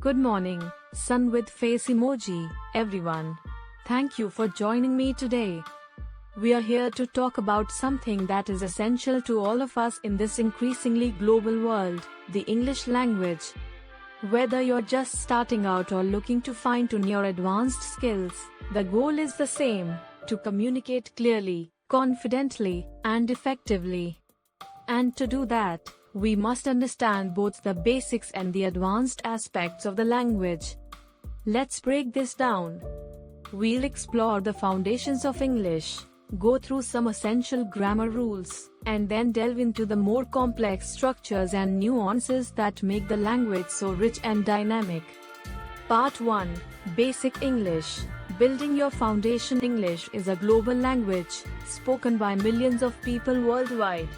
Good morning, sun with face emoji, everyone. Thank you for joining me today. We are here to talk about something that is essential to all of us in this increasingly global world, the English language. Whether you're just starting out or looking to fine-tune your advanced skills, the goal is the same: to communicate clearly, confidently, and effectively. And to do that, we must understand both the basics and the advanced aspects of the language. Let's break this down. We'll explore the foundations of English, go through some essential grammar rules, and then delve into the more complex structures and nuances that make the language so rich and dynamic. Part 1. Basic English. Building your foundation. English is a global language, spoken by millions of people worldwide.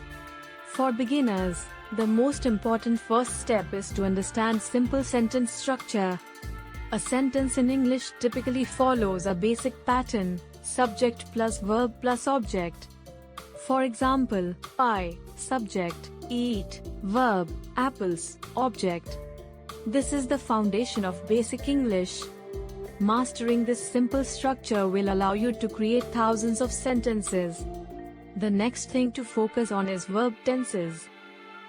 For beginners, the most important first step is to understand simple sentence structure. A sentence in English typically follows a basic pattern: subject plus verb plus object. For example, I, subject, eat, verb, apples, object. This is the foundation of basic English. Mastering this simple structure will allow you to create thousands of sentences. The next thing to focus on is verb tenses.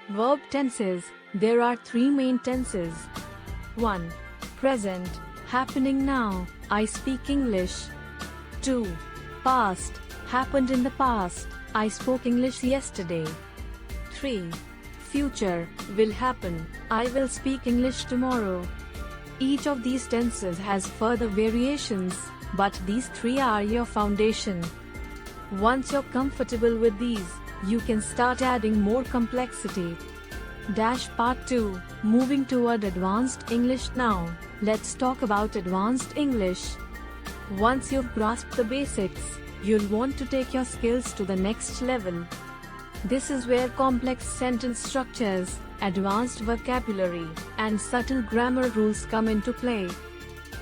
Verb tenses. There are three main tenses. 1. Present, happening now, I speak English. 2. Past, happened in the past, I spoke English yesterday. 3. Future, will happen, I will speak English tomorrow. Each of these tenses has further variations, but these three are your foundation. Once you're comfortable with these, you can start adding more complexity. Part 2. Moving toward advanced English. Now, let's talk about advanced English. Once you've grasped the basics, you'll want to take your skills to the next level. This is where complex sentence structures, advanced vocabulary, and subtle grammar rules come into play.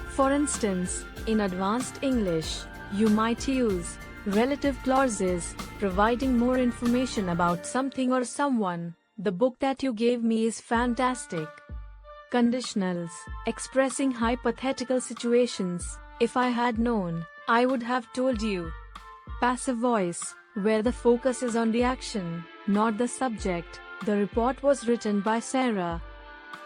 For instance, in advanced English, you might use relative clauses, providing more information about something or someone. The book that you gave me is fantastic. Conditionals, expressing hypothetical situations. If I had known, I would have told you. Passive voice, where the focus is on the action, not the subject. The report was written by Sarah.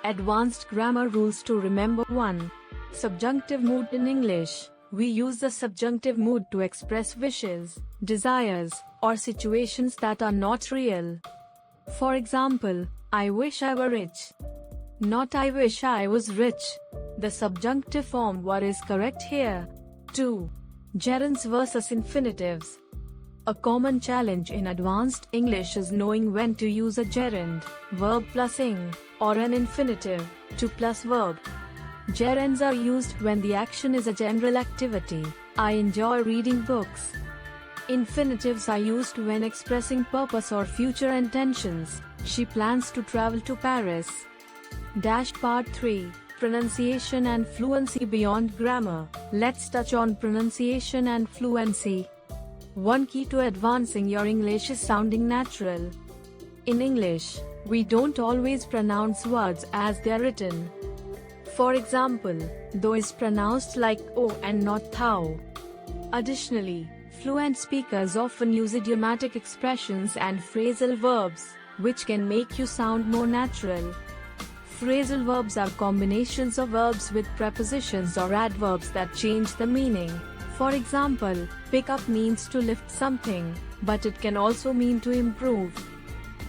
Advanced grammar rules to remember. 1. Subjunctive mood. In English, we use the subjunctive mood to express wishes, desires, or situations that are not real. For example, I wish I were rich. Not I wish I was rich. The subjunctive form "were" is correct here. 2. Gerunds versus infinitives. A common challenge in advanced English is knowing when to use a gerund, verb plus ing, or an infinitive, to plus verb. Gerunds are used when the action is a general activity. I enjoy reading books. Infinitives are used when expressing purpose or future intentions. She plans to travel to Paris. Part 3. Pronunciation and fluency. Beyond grammar, let's touch on pronunciation and fluency. One key to advancing your English is sounding natural. In English, we don't always pronounce words as they're written. For example, though is pronounced like O and not thou. Additionally, fluent speakers often use idiomatic expressions and phrasal verbs, which can make you sound more natural. Phrasal verbs are combinations of verbs with prepositions or adverbs that change the meaning. For example, pick up means to lift something, but it can also mean to improve.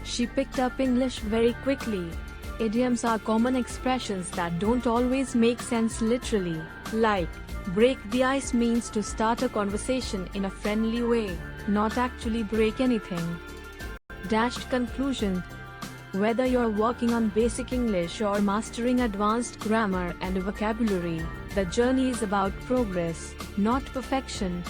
She picked up English very quickly. Idioms are common expressions that don't always make sense literally, like break the ice means to start a conversation in a friendly way, not actually break anything. Conclusion. Whether you're working on basic English or mastering advanced grammar and vocabulary, the journey is about progress, not perfection.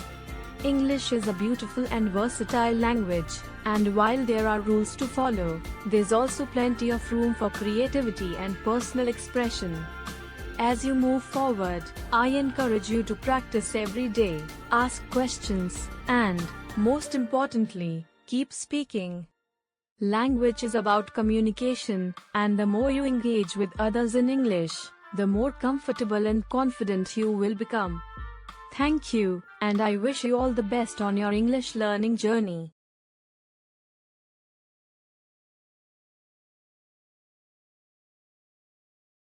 English is a beautiful and versatile language, and while there are rules to follow, there's also plenty of room for creativity and personal expression. As you move forward, I encourage you to practice every day, ask questions, and, most importantly, keep speaking. Language is about communication, and the more you engage with others in English, the more comfortable and confident you will become. Thank you, and I wish you all the best on your English learning journey.